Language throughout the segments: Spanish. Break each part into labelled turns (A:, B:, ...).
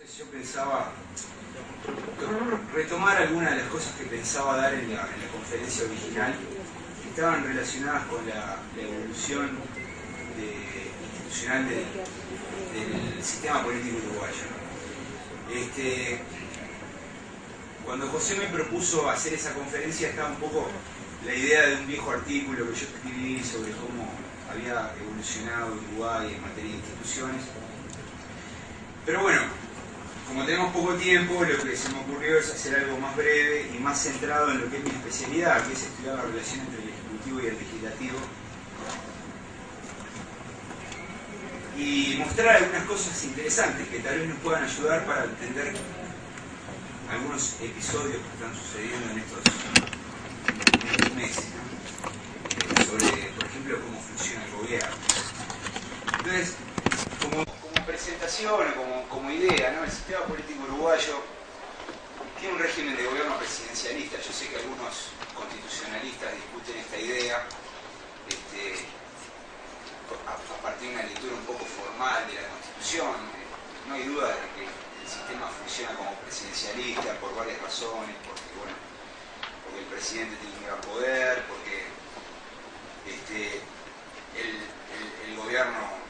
A: Yo pensaba retomar algunas de las cosas que pensaba dar en la conferencia original, que estaban relacionadas con la evolución institucional del sistema político uruguayo. Cuando José me propuso hacer esa conferencia, estaba un poco la idea de un viejo artículo que yo escribí sobre cómo había evolucionado Uruguay en materia de instituciones. Pero bueno, como tenemos poco tiempo, lo que se me ocurrió es hacer algo más breve y más centrado en lo que es mi especialidad, que es estudiar la relación entre el Ejecutivo y el Legislativo, y mostrar algunas cosas interesantes que tal vez nos puedan ayudar para entender algunos episodios que están sucediendo en estos meses, ¿no? Sobre, por ejemplo, cómo funciona el gobierno. Entonces, como presentación o como idea, ¿no? El sistema político uruguayo tiene un régimen de gobierno presidencialista. Yo sé que algunos constitucionalistas discuten esta idea a partir de una lectura un poco formal de la Constitución. No hay duda de que el sistema funciona como presidencialista por varias razones, porque el presidente tiene un gran poder, porque el gobierno,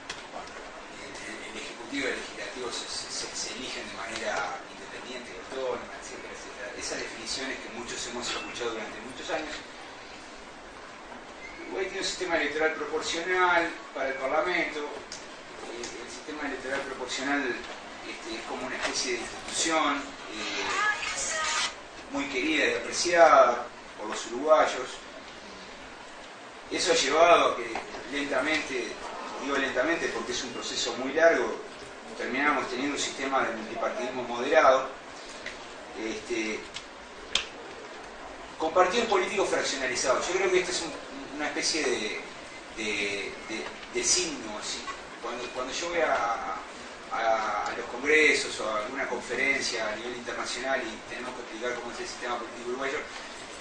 A: el ejecutivo y el legislativo se eligen de manera independiente y autónoma, etcétera, etcétera. Esas definiciones que muchos hemos escuchado durante muchos años. Uruguay tiene un sistema electoral proporcional para el Parlamento. El sistema electoral proporcional es como una especie de institución muy querida y apreciada por los uruguayos. Eso ha llevado a que lentamente, digo lentamente porque es un proceso muy largo, terminamos teniendo un sistema de multipartidismo moderado, con partidos políticos fraccionalizados. Yo creo que esta es una especie de signo. ¿Sí? Cuando yo voy a los congresos o a alguna conferencia a nivel internacional y tenemos que explicar cómo es el sistema político uruguayo,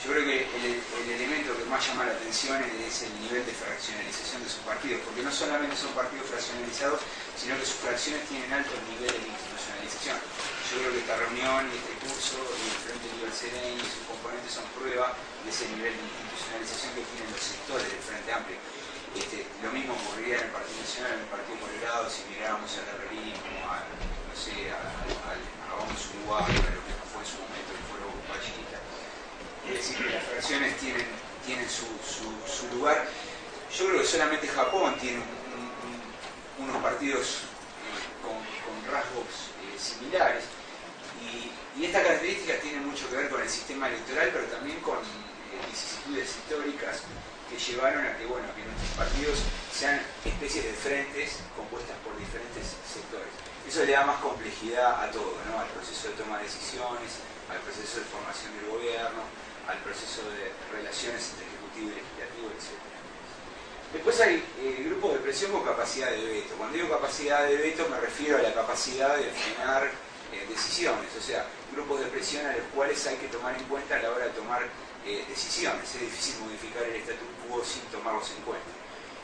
A: yo creo que el elemento que más llama la atención es el nivel de fraccionalización de sus partidos, porque no solamente son partidos fraccionalizados, sino que sus fracciones tienen altos niveles de institucionalización. Yo creo que esta reunión y este curso y el Frente Libre Sereni y sus componentes son prueba de ese nivel de institucionalización que tienen los sectores del Frente Amplio. Lo mismo ocurriría en el Partido Nacional, en el Partido Colorado, si miráramos al herrerismo, a Vamos Uruguay, a lo que fue en su momento el Foro Ballista. Es decir, que las fracciones tienen su lugar. Yo creo que solamente Japón tiene unos partidos con rasgos similares. Y esta característica tiene mucho que ver con el sistema electoral, pero también con vicisitudes históricas que llevaron a que nuestros partidos sean especies de frentes compuestas por diferentes sectores. Eso le da más complejidad a todo, ¿no? Al proceso de toma de decisiones, al proceso de formación del gobierno, al proceso de relaciones entre ejecutivo y legislativo, etc. Después hay grupos de presión con capacidad de veto. Cuando digo capacidad de veto me refiero a la capacidad de frenar decisiones, o sea, grupos de presión a los cuales hay que tomar en cuenta a la hora de tomar decisiones. Es difícil modificar el statu quo sin tomarlos en cuenta.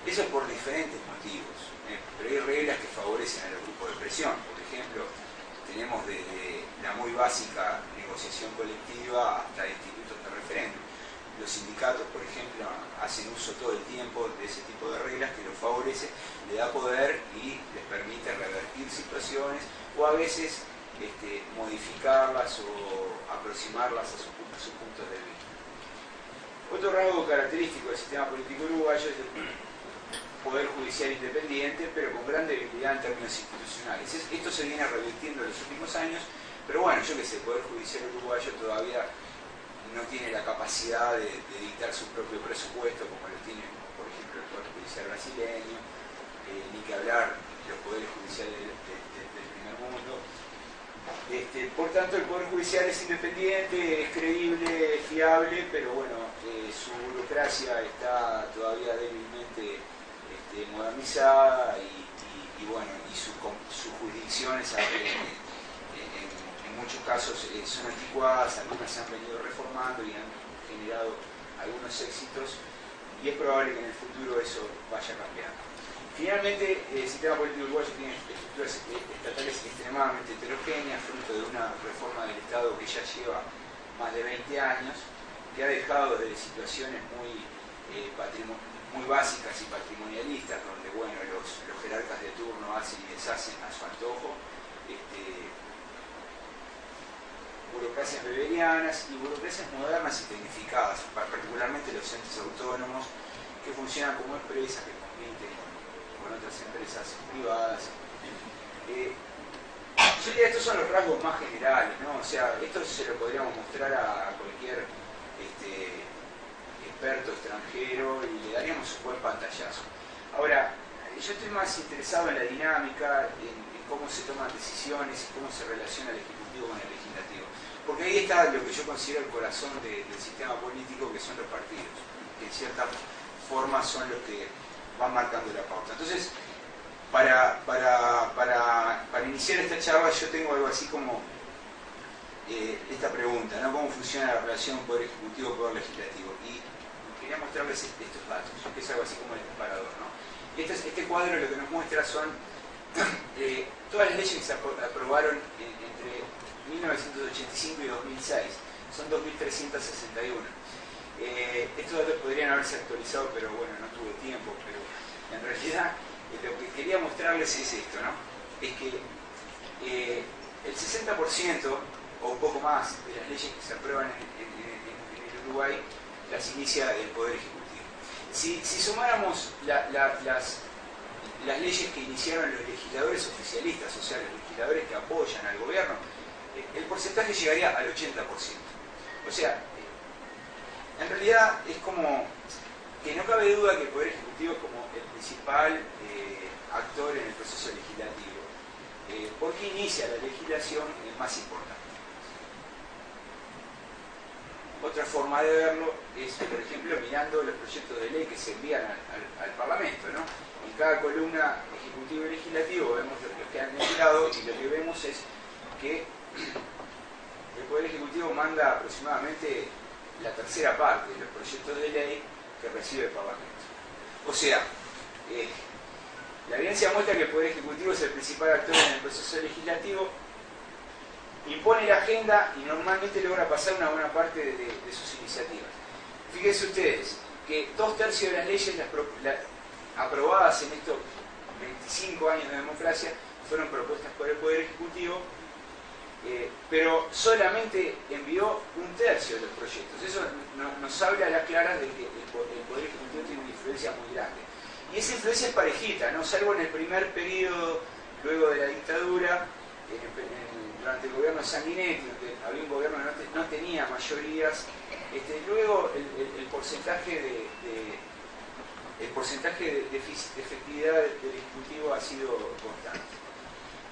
A: Eso por diferentes motivos, pero hay reglas que favorecen a los grupos de presión. Por ejemplo, tenemos desde la muy básica negociación colectiva hasta institutos de referéndum. Los sindicatos, por ejemplo, hacen uso todo el tiempo de ese tipo de reglas que los favorece, le da poder y les permite revertir situaciones o a veces modificarlas o aproximarlas a sus puntos de vista. Otro rasgo característico del sistema político uruguayo es el poder judicial independiente, pero con gran debilidad en términos institucionales. Esto se viene revirtiendo en los últimos años, pero yo qué sé, el Poder Judicial uruguayo todavía no tiene la capacidad de dictar su propio presupuesto, como lo tiene, por ejemplo, el Poder Judicial brasileño, ni que hablar de los poderes judiciales del primer mundo. Por tanto, el Poder Judicial es independiente, es creíble, es fiable, pero su burocracia está todavía débilmente modernizada y sus jurisdicciones en muchos casos son anticuadas, algunas se han venido reformando y han generado algunos éxitos, y es probable que en el futuro eso vaya cambiando. Finalmente, el sistema político uruguayo tiene estructuras estatales extremadamente heterogéneas, fruto de una reforma del Estado que ya lleva más de 20 años, que ha dejado de situaciones muy básicas y patrimonialistas, donde bueno, los jerarcas de turno hacen y deshacen a su antojo, burocracias weberianas y burocracias modernas y tecnificadas, particularmente los entes autónomos que funcionan como empresas que compiten con otras empresas privadas. Yo diría que estos son los rasgos más generales, ¿no? O sea, esto se lo podríamos mostrar a cualquier experto extranjero y le daríamos un buen pantallazo. Ahora, yo estoy más interesado en la dinámica, en cómo se toman decisiones y cómo se relaciona el Ejecutivo con el Legislativo. Porque ahí está lo que yo considero el corazón del sistema político, que son los partidos, que en cierta forma son los que van marcando la pauta. Entonces, para iniciar esta charla yo tengo algo así como esta pregunta, ¿no? ¿Cómo funciona la relación Poder Ejecutivo-Poder Legislativo? Y quería mostrarles estos datos, que es algo así como el disparador, ¿no? Este cuadro lo que nos muestra son todas las leyes que se aprobaron entre 1985 y 2006. Son 2.361. Estos datos podrían haberse actualizado, pero bueno, no tuve tiempo. Pero en realidad lo que quería mostrarles es esto, ¿no? Es que el 60% o un poco más de las leyes que se aprueban en el Uruguay las inicia el Poder Ejecutivo. Si sumáramos las leyes que iniciaron los legisladores oficialistas, o sea, los legisladores que apoyan al gobierno, el porcentaje llegaría al 80%. O sea, en realidad es como que no cabe duda que el Poder Ejecutivo es como el principal actor en el proceso legislativo, porque inicia la legislación más importante. Otra forma de verlo es, por ejemplo, mirando los proyectos de ley que se envían al Parlamento, ¿no? En cada columna ejecutivo y legislativo vemos los que han enviado, y lo que vemos es que el Poder Ejecutivo manda aproximadamente la tercera parte de los proyectos de ley que recibe el Parlamento. O sea, la evidencia muestra que el Poder Ejecutivo es el principal actor en el proceso legislativo, impone la agenda y normalmente logra pasar una buena parte de sus iniciativas. Fíjense ustedes que 2/3 de las leyes aprobadas en estos 25 años de democracia fueron propuestas por el Poder Ejecutivo, pero solamente envió 1/3 de los proyectos. Eso nos habla a las claras de que el Poder Ejecutivo tiene una influencia muy grande. Y esa influencia es parejita, ¿no? Salvo en el primer periodo, luego de la dictadura, durante el gobierno de Sanguinetti, donde había un gobierno que no tenía mayorías, luego el porcentaje de efectividad del Ejecutivo ha sido constante.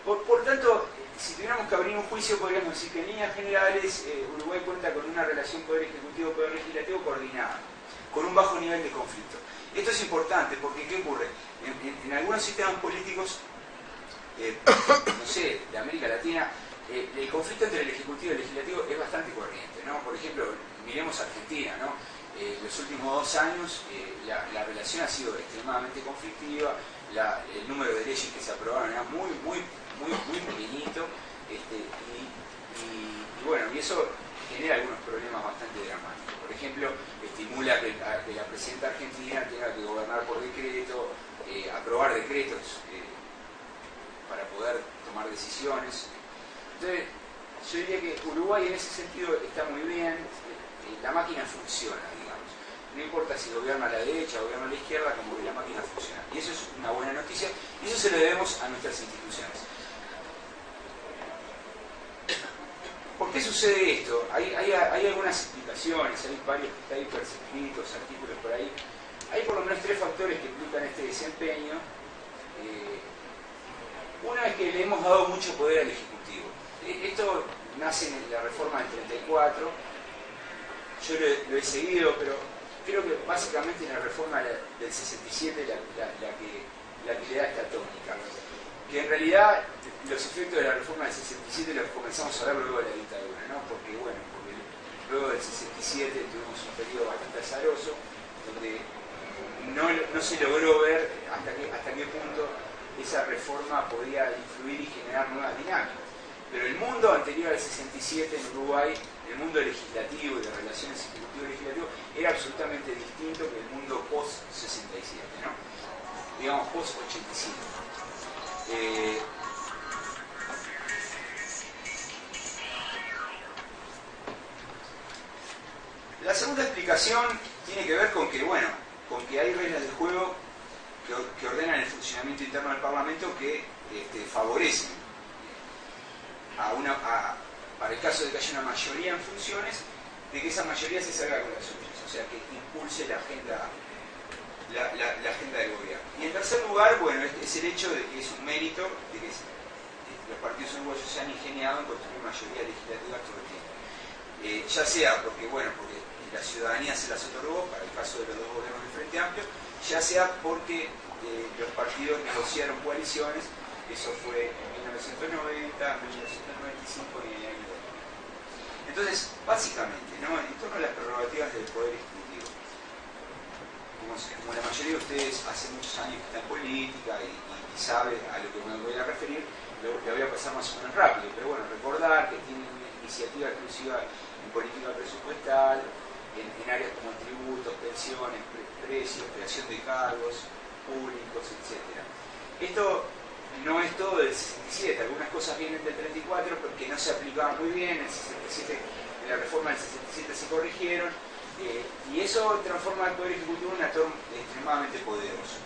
A: Por tanto, si tuviéramos que abrir un juicio, podríamos decir que en líneas generales Uruguay cuenta con una relación Poder Ejecutivo-Poder Legislativo coordinada, con un bajo nivel de conflicto. Esto es importante porque, ¿qué ocurre? En algunos sistemas políticos, no sé, de América Latina, el conflicto entre el Ejecutivo y el Legislativo es bastante corriente, ¿no? Por ejemplo, miremos Argentina, ¿no? Los últimos 2 años la relación ha sido extremadamente conflictiva, el número de leyes que se aprobaron era muy pequeñito, y bueno, y eso genera algunos problemas bastante dramáticos. Por ejemplo, estimula que la presidenta argentina tenga que gobernar por decreto, aprobar decretos para poder tomar decisiones. Entonces, yo diría que Uruguay en ese sentido está muy bien, la máquina funciona, digamos. No importa si gobierna a la derecha o gobierna a la izquierda, como que la máquina funciona. Y eso es una buena noticia, y eso se lo debemos a nuestras instituciones. ¿Por qué sucede esto? Hay algunas explicaciones, hay varios papers escritos, artículos por ahí. Hay por lo menos 3 factores que explican este desempeño. Uno es que le hemos dado mucho poder al Ejecutivo. Esto nace en la reforma del 34, yo lo he seguido, pero creo que básicamente es la reforma del 67 la que le da esta tónica. Que en realidad los efectos de la reforma del 67 los comenzamos a ver luego de la dictadura, ¿no? Porque luego del 67 tuvimos un periodo bastante azaroso, donde no se logró ver hasta qué punto esa reforma podía influir y generar nuevas dinámicas. Pero el mundo anterior al 67 en Uruguay, el mundo legislativo y de relaciones ejecutivo-legislativo, era absolutamente distinto que el mundo post-67, ¿no? Digamos post-85. La segunda explicación tiene que ver con que, bueno, con que hay reglas del juego que ordenan el funcionamiento interno del Parlamento que favorecen para el caso de que haya una mayoría en funciones, de que esa mayoría se salga con las suyas, o sea, que impulse la agenda del gobierno. Y en tercer lugar, bueno, es el hecho de que es un mérito de que los partidos uruguayos se han ingeniado en construir mayoría legislativa todo el tiempo. Ya sea porque la ciudadanía se las otorgó, para el caso de los dos gobiernos del Frente Amplio, ya sea porque los partidos negociaron coaliciones, eso fue en 1990, 1995 y en el año 2000. Entonces, básicamente, ¿no?, en torno a las prerrogativas del Poder Ejecutivo, como la mayoría de ustedes hace muchos años que está en política y sabe a lo que me voy a referir, le voy a pasar más o menos rápido, pero bueno, recordar que tienen una iniciativa exclusiva en política presupuestal, en áreas como tributos, pensiones, precios, creación de cargos públicos, etc. Esto no es todo del 67, algunas cosas vienen del 34 porque no se aplicaban muy bien, en la reforma del 67 se corrigieron, y eso transforma al Poder Ejecutivo en un actor extremadamente poderoso.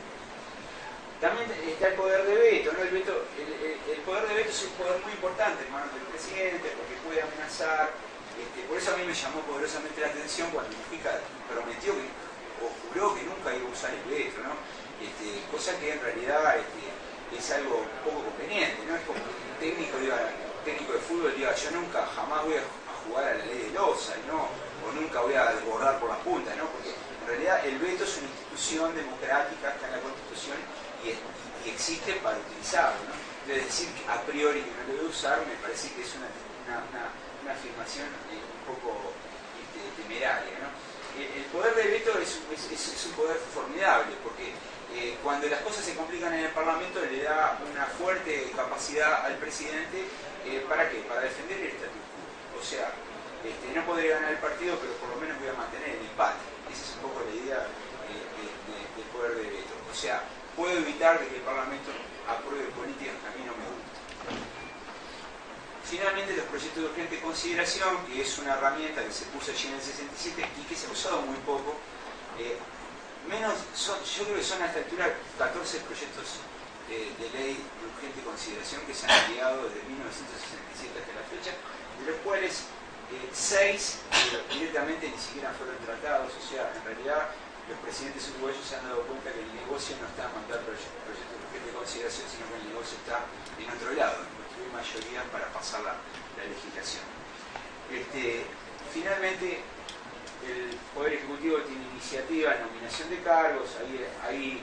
A: También está el poder de veto, ¿no? El poder de veto es un poder muy importante en manos del presidente porque puede amenazar. Por eso a mí me llamó poderosamente la atención cuando Mujica prometió o juró que nunca iba a usar el veto, ¿no? Cosa que en realidad es algo poco conveniente, ¿no? Es como que un técnico de fútbol diga, yo nunca jamás voy a jugar a la ley de Loza, ¿no? O nunca voy a desbordar por las puntas, ¿no? Porque en realidad el veto es una institución democrática, está en la Constitución y existe para utilizarlo, ¿no? Entonces decir que a priori que no lo voy a usar me parece que es una afirmación un poco temeraria, ¿no? El poder de veto es un poder formidable porque cuando las cosas se complican en el Parlamento le da una fuerte capacidad al presidente. ¿Para qué? Para defender el statu quo. O sea, no podré ganar el partido, pero por lo menos voy a mantener el empate. Esa es un poco la idea del poder de veto. O sea, puedo evitar de que el Parlamento apruebe políticas que a mí no me gustan. Finalmente, los proyectos de urgente consideración, que es una herramienta que se puso allí en el 67 y que se ha usado muy poco. Yo creo que son a esta altura 14 proyectos de ley de urgente consideración que se han enviado desde 1967 hasta la fecha, de los cuales 6 directamente ni siquiera fueron tratados. O sea, en realidad los presidentes uruguayos se han dado cuenta que el negocio no está en mandar proyectos de urgente consideración, sino que el negocio está en otro lado, en construir mayorías para pasar la legislación. Finalmente, el Poder Ejecutivo tiene iniciativa en nominación de cargos, ahí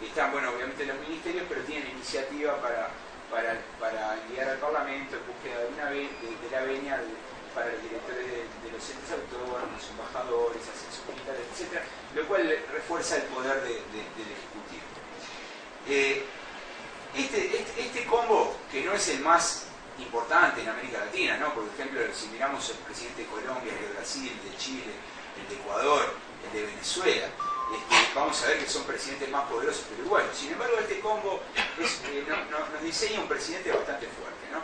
A: están, bueno, obviamente los ministerios, pero tienen iniciativa para enviar al Parlamento en búsqueda de la venia para los directores de los entes autónomos, embajadores, ascensos militares, etc., lo cual refuerza el poder del Ejecutivo. Este combo, que no es el más importante en América Latina, ¿no? Por ejemplo, si miramos el presidente de Colombia, el de Brasil, el de Chile, el de Ecuador, el de Venezuela, vamos a ver que son presidentes más poderosos que Uruguay. Sin embargo, este combo nos diseña un presidente bastante fuerte, ¿no?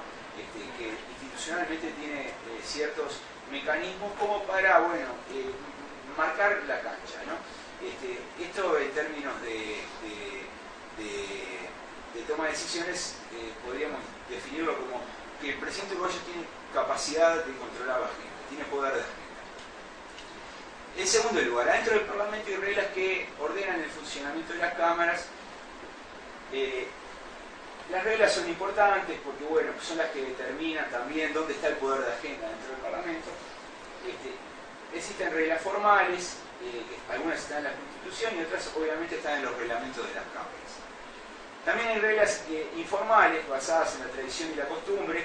A: Que institucionalmente tiene ciertos mecanismos como para, bueno, marcar la cancha, ¿no? Esto en términos de toma de decisiones podríamos definirlo como que el presidente uruguayo tiene capacidad de controlar la agenda, tiene poder de agenda. En segundo lugar, adentro del Parlamento hay reglas que ordenan el funcionamiento de las cámaras. Las reglas son importantes porque, bueno, son las que determinan también dónde está el poder de agenda dentro del Parlamento. Existen reglas formales, algunas están en la Constitución y otras obviamente están en los reglamentos de las cámaras. También hay reglas informales basadas en la tradición y la costumbre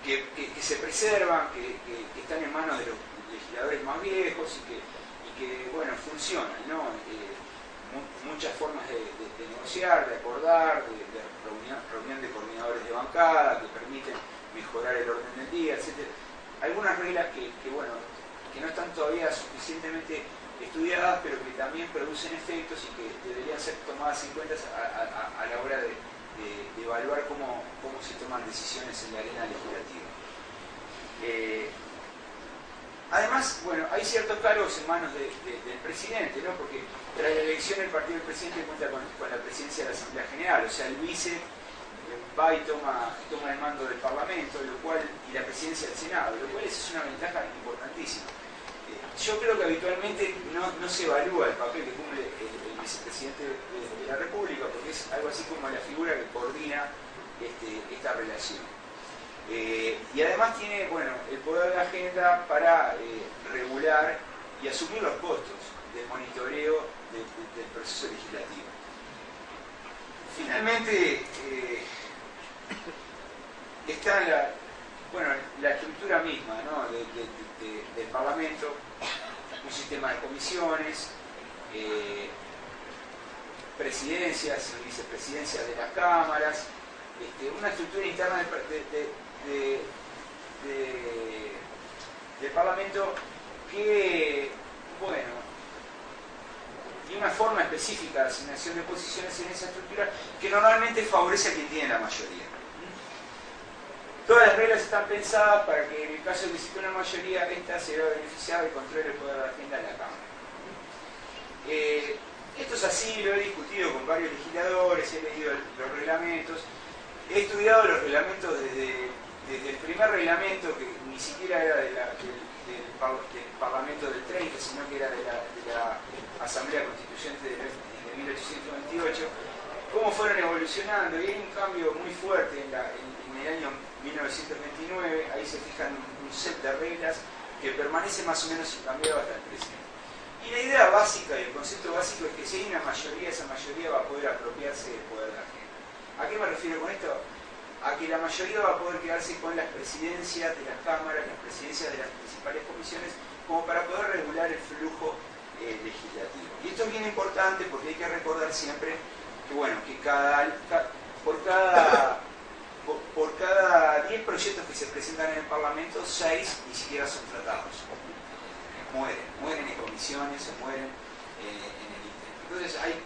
A: que se preservan, que están en manos de los legisladores más viejos y que bueno, funcionan, ¿no? muchas formas de negociar, de acordar, de reunión de coordinadores de bancada que permiten mejorar el orden del día, etc. Algunas reglas que no están todavía suficientemente estudiadas, pero que también producen efectos y que deberían ser tomadas en cuenta a la hora de evaluar cómo se toman decisiones en la arena legislativa. Además, bueno, hay ciertos cargos en manos del presidente, ¿no? Porque tras la elección el partido del presidente cuenta con la presidencia de la Asamblea General, o sea, el vice va y toma el mando del Parlamento, y la presidencia del Senado, lo cual es una ventaja importantísima. Yo creo que habitualmente no se evalúa el papel que cumple el vicepresidente de la República, porque es algo así como la figura que coordina esta relación. Y además tiene, bueno, el poder de agenda para regular y asumir los costos del monitoreo del proceso legislativo. Finalmente, está la estructura misma, ¿no? del Parlamento, un sistema de comisiones, presidencias y vicepresidencias de las cámaras, una estructura interna del Parlamento que, bueno, y una forma específica de asignación de posiciones en esa estructura que normalmente favorece a quien tiene la mayoría. Todas las reglas están pensadas para que en el caso de que exista una mayoría, esta se vea beneficiada y controle el poder de la agenda de la Cámara. Esto es así, lo he discutido con varios legisladores, he leído los reglamentos, he estudiado los reglamentos desde el primer reglamento, que ni siquiera era del Parlamento del 30, sino que era de la Asamblea Constituyente de 1828, cómo fueron evolucionando, y hay un cambio muy fuerte en el año 1929, ahí se fijan un set de reglas que permanece más o menos incambiado hasta el presente. Y la idea básica y el concepto básico es que si hay una mayoría, esa mayoría va a poder apropiarse del poder de la agenda. ¿A qué me refiero con esto? A que la mayoría va a poder quedarse con las presidencias de las cámaras, las presidencias de las principales comisiones, como para poder regular el flujo legislativo. Y esto es bien importante porque hay que recordar siempre que, bueno, que por cada 10 proyectos que se presentan en el Parlamento, 6 ni siquiera son tratados. Mueren en comisiones, se mueren en el intento. Entonces hay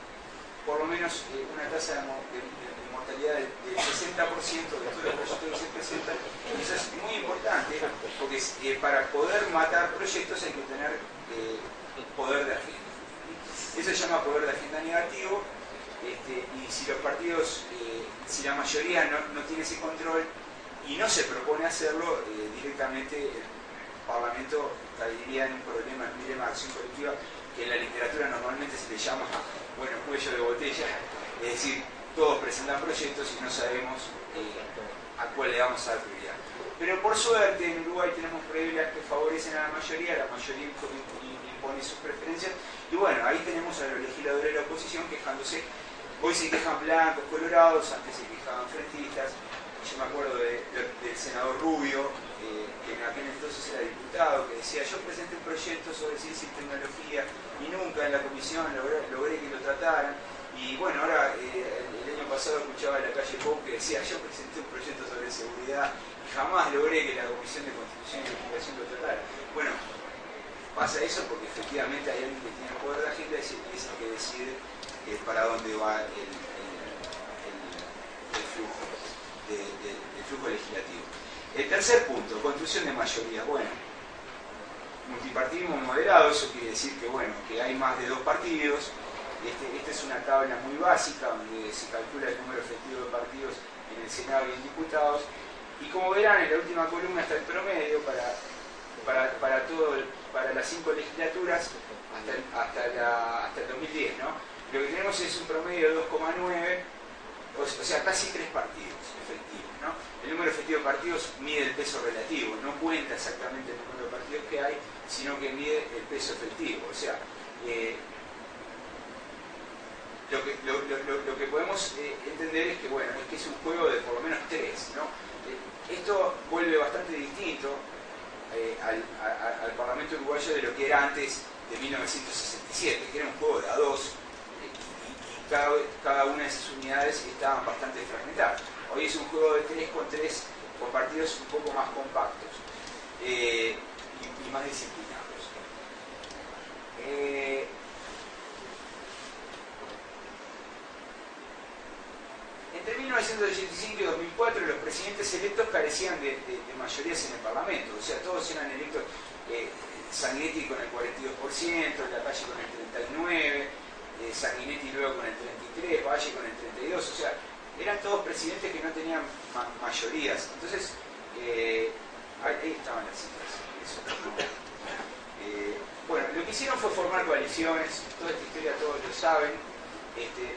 A: por lo menos una tasa de mortalidad del 60% de todos los proyectos que se presentan. Y eso es muy importante, porque para poder matar proyectos hay que tener poder de agenda. Eso se llama poder de agenda negativo, y si los partidos, si la mayoría no tiene ese control y no se propone hacerlo, directamente el Parlamento caería en un problema, en un dilema de acción colectiva, que en la literatura normalmente se le llama, bueno, cuello de botella, es decir, todos presentan proyectos y no sabemos a cuál le vamos a dar prioridad. Pero por suerte en Uruguay tenemos reglas que favorecen a la mayoría impone sus preferencias, y bueno, ahí tenemos a los legisladores de la oposición quejándose. Hoy se quejan blancos, colorados, antes se quejaban frentistas. Yo me acuerdo del senador Rubio, que en aquel entonces era diputado, que decía: yo presenté un proyecto sobre ciencia y tecnología y nunca en la comisión logré que lo trataran. Y bueno, ahora el año pasado escuchaba en la calle Pou que decía: yo presenté un proyecto sobre seguridad y jamás logré que la Comisión de Constitución y Legislación lo tratara. Bueno, pasa eso porque efectivamente hay alguien que tiene el poder de agenda y es el que decide para dónde va el flujo legislativo. El tercer punto, construcción de mayoría. Bueno, multipartidismo moderado, eso quiere decir que, bueno, que hay más de 2 partidos. Esta es una tabla muy básica donde se calcula el número efectivo de partidos en el Senado y en diputados. Y como verán, en la última columna está el promedio para las 5 legislaturas hasta el 2010, ¿no? Lo que tenemos es un promedio de 2,9, o sea, casi 3 partidos efectivos, ¿no? El número efectivo de partidos mide el peso relativo, no cuenta exactamente el número de partidos que hay, sino que mide el peso efectivo. O sea, lo que podemos entender es que, bueno, es que es un juego de por lo menos 3, ¿no? Esto vuelve bastante distinto al Parlamento uruguayo de lo que era antes de 1967, que era un juego de a 2, y cada una de esas unidades estaban bastante fragmentadas. Hoy es un juego de 3 con partidos un poco más compactos y más disciplinados. Entre 1985 y 2004 los presidentes electos carecían de mayorías en el Parlamento, o sea, todos eran electos. Sanguinetti con el 42%, Lacalle con el 39%, Sanguinetti luego con el 33%, Valle con el 32%, o sea, eran todos presidentes que no tenían mayorías. Entonces, ahí estaban las cifras. Eso, ¿no? Bueno, lo que hicieron fue formar coaliciones, toda esta historia todos lo saben,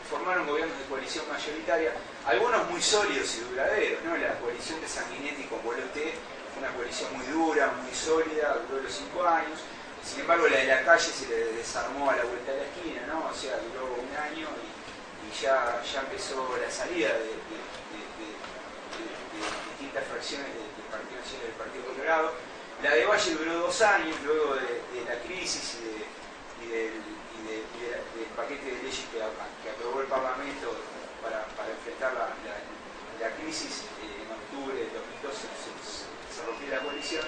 A: formaron gobiernos de coalición mayoritaria, algunos muy sólidos y duraderos, ¿no? La coalición de Sanguinetti con Boloté fue una coalición muy dura, muy sólida, duró los 5 años. Sin embargo, la de Lacalle se le desarmó a la vuelta de la esquina, ¿no? O sea, duró un año y ya empezó la salida de distintas fracciones del Partido Nacional y del Partido Colorado. La de Valle duró 2 años, luego de la crisis y del paquete de leyes que aprobó el Parlamento para enfrentar la crisis en octubre de 2012 se rompió la coalición.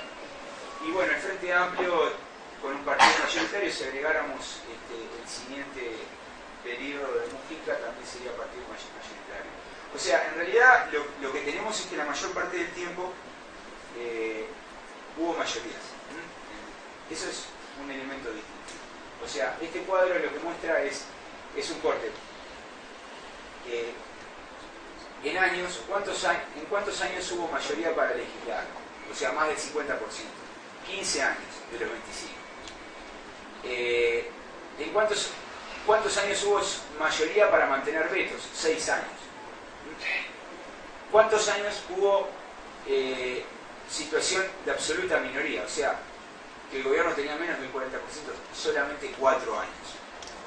A: Y bueno, el Frente Amplio, con un partido mayoritario, si agregáramos el siguiente periodo de Mujica, también sería partido mayoritario. O sea, en realidad lo que tenemos es que la mayor parte del tiempo hubo mayorías. Eso es un elemento distinto. O sea, este cuadro lo que muestra es un corte. En años, ¿en cuántos años hubo mayoría para legislar? O sea, más del 50%. 15 años de los 25. ¿En cuántos años hubo mayoría para mantener vetos? 6 años. ¿Cuántos años hubo situación de absoluta minoría? O sea, que el gobierno tenía menos del 40%, solamente 4 años.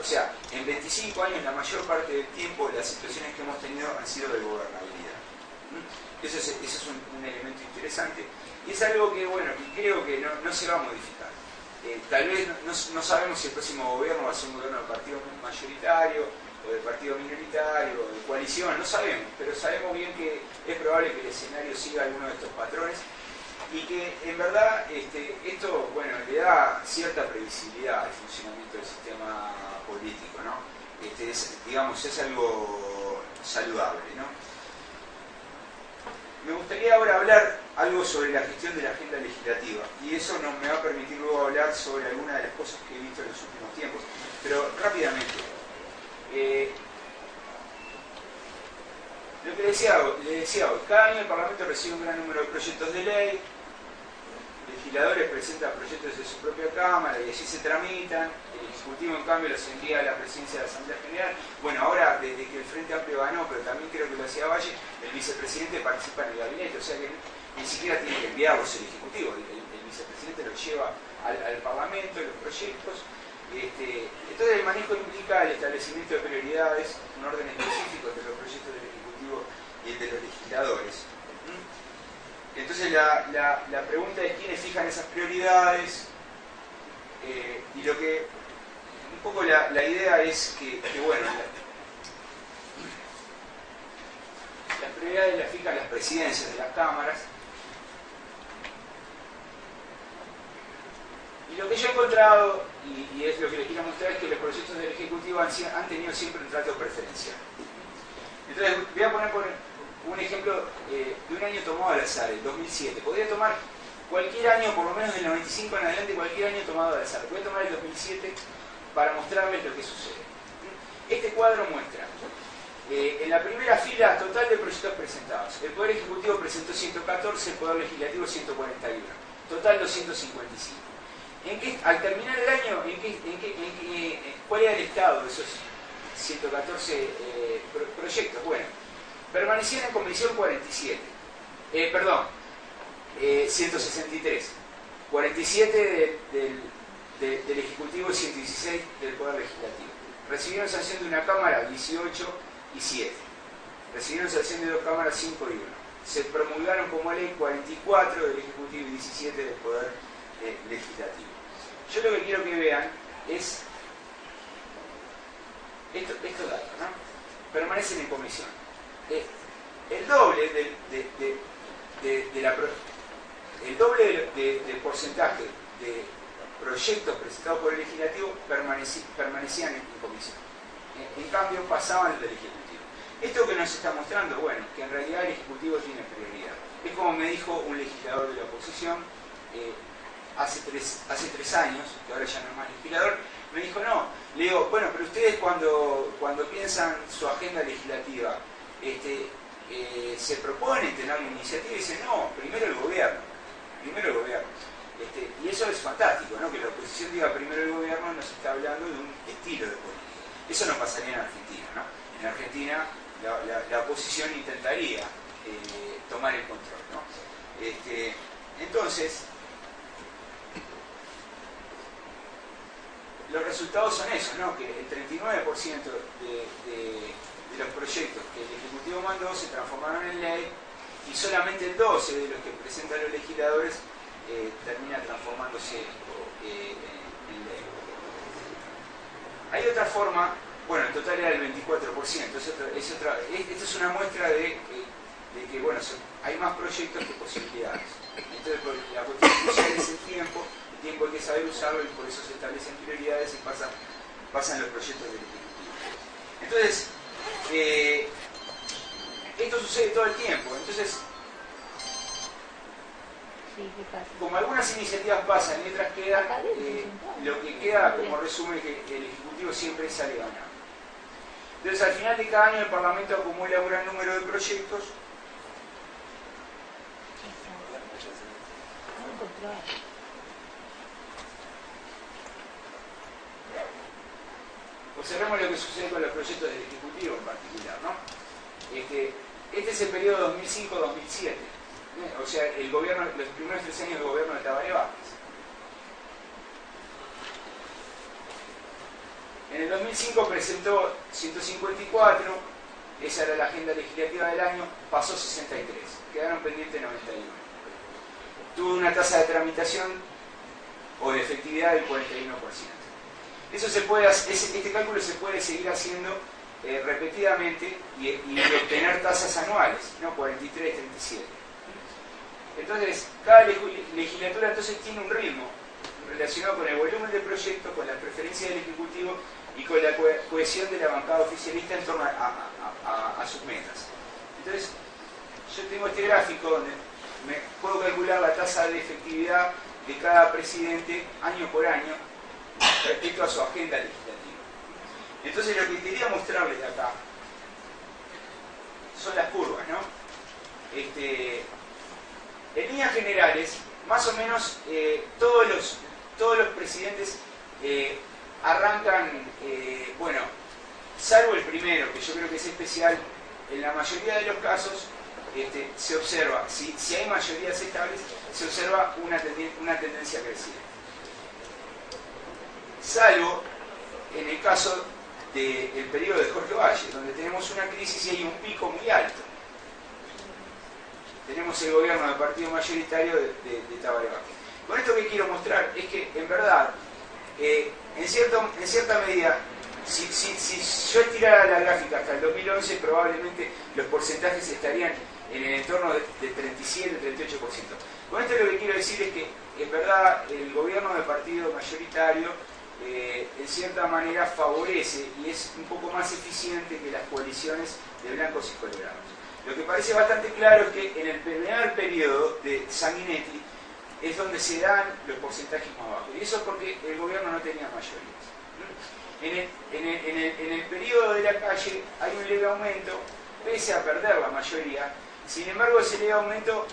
A: O sea, en 25 años la mayor parte del tiempo las situaciones que hemos tenido han sido de gobernabilidad. Eso es un elemento interesante. Y es algo que, bueno, que creo que no se va a modificar. Tal vez no sabemos si el próximo gobierno va a ser un gobierno del partido mayoritario, o del partido minoritario, o de coalición, no sabemos, pero sabemos bien que es probable que el escenario siga alguno de estos patrones y que en verdad esto, bueno, le da cierta previsibilidad al funcionamiento del sistema político, ¿no? Digamos, es algo saludable, ¿no? Me gustaría ahora hablar algo sobre la gestión de la agenda legislativa y eso me va a permitir luego hablar sobre algunas de las cosas que he visto en los últimos tiempos, pero rápidamente. Lo que le decía hoy, cada año el Parlamento recibe un gran número de proyectos de ley, legisladores presentan proyectos de su propia Cámara y allí se tramitan, el Ejecutivo en cambio los envía a la Presidencia de la Asamblea General. Bueno, ahora desde que el Frente Amplio ganó, pero también creo que lo hacía Valle, el vicepresidente participa en el gabinete, o sea que ni siquiera tiene que enviarlos el Ejecutivo, el vicepresidente los lleva al Parlamento, los proyectos. Entonces el manejo implica el establecimiento de prioridades, un orden específico entre los proyectos del Ejecutivo y el de los legisladores. Entonces la pregunta es quiénes fijan esas prioridades y lo que un poco la idea es que bueno, las prioridades las fijan las presidencias de las cámaras. Y lo que yo he encontrado, y es lo que les quiero mostrar, es que los proyectos del Ejecutivo han tenido siempre un trato preferencial. Entonces, voy a poner un ejemplo de un año tomado al azar, el 2007. Podría tomar cualquier año, por lo menos del 95 en adelante, cualquier año tomado al azar. Voy a tomar el 2007 para mostrarles lo que sucede. Este cuadro muestra, en la primera fila, total de proyectos presentados. El Poder Ejecutivo presentó 114, el Poder Legislativo 141. Total 255. Al terminar el año, ¿cuál era el estado de esos 114 proyectos? Bueno, permanecían en comisión 163. 47 del Ejecutivo y 116 del Poder Legislativo. Recibieron sanción de una Cámara 18 y 7. Recibieron sanción de 2 cámaras 5 y 1. Se promulgaron como ley 44 del Ejecutivo y 17 del Poder Legislativo. Yo lo que quiero que vean es estos datos, ¿no? permanecen en comisión. El doble del porcentaje de proyectos presentados por el legislativo permanecían en comisión. En cambio, pasaban del ejecutivo. Esto que nos está mostrando, bueno, que en realidad el ejecutivo tiene prioridad. Es como me dijo un legislador de la oposición hace tres años, que ahora ya no es más legislador, me dijo, no, le digo, bueno, pero ustedes cuando piensan su agenda legislativa, se proponen tener una iniciativa y dicen, no, primero el gobierno. Y eso es fantástico, ¿no? Que la oposición diga primero el gobierno, nos está hablando de un estilo de política. Eso no pasaría en Argentina, ¿no? En Argentina la oposición intentaría tomar el control, ¿no? Entonces, los resultados son esos, ¿no? Que el 39% de los proyectos que el Ejecutivo mandó se transformaron en ley y solamente el 12% de los que presentan los legisladores termina transformándose en ley. Hay otra forma, bueno, el total era el 24%, esto es una muestra de que bueno, hay más proyectos que posibilidades. Entonces, la cuestión crucial es el tiempo hay que saber usarlo y por eso se establecen prioridades y pasan los proyectos del Ejecutivo. Entonces, esto sucede todo el tiempo. Entonces, como algunas iniciativas pasan y otras quedan, lo que queda como resumen es que el Ejecutivo siempre sale ganando. Entonces, al final de cada año el Parlamento acumula un gran número de proyectos. Observemos lo que sucede con los proyectos del Ejecutivo en particular, ¿no? Este es el periodo 2005-2007, o sea, los primeros 3 años del gobierno de Tabaré Vázquez. En el 2005 presentó 154, esa era la agenda legislativa del año, pasó 63, quedaron pendientes 91. Tuvo una tasa de tramitación o de efectividad del 41%. Este cálculo se puede seguir haciendo repetidamente y obtener tasas anuales, ¿no? 43, 37. Entonces, cada legislatura entonces tiene un ritmo relacionado con el volumen de proyectos, con las preferencias del Ejecutivo y con la cohesión de la bancada oficialista en torno a sus metas. Entonces, yo tengo este gráfico donde puedo calcular la tasa de efectividad de cada presidente año por año respecto a su agenda legislativa. Entonces, lo que quería mostrarles acá son las curvas, ¿no? En líneas generales, más o menos todos los presidentes arrancan, bueno, salvo el primero, que yo creo que es especial, en la mayoría de los casos se observa, si hay mayorías estables, se observa una tendencia creciente. Salvo en el caso del periodo de Jorge Valle, donde tenemos una crisis y hay un pico muy alto. Tenemos el gobierno del partido mayoritario de Tabaré Vázquez. Con esto que quiero mostrar es que, en verdad, en cierta medida, si yo estirara la gráfica hasta el 2011, probablemente los porcentajes estarían en el entorno de 37-38%. Con esto lo que quiero decir es que, en verdad, el gobierno del partido mayoritario, en cierta manera, favorece y es un poco más eficiente que las coaliciones de blancos y colorados. Lo que parece bastante claro es que en el primer periodo de Sanguinetti es donde se dan los porcentajes más bajos. Y eso es porque el gobierno no tenía mayorías. En el periodo de la Calle hay un leve aumento, pese a perder la mayoría. Sin embargo, ese leve aumento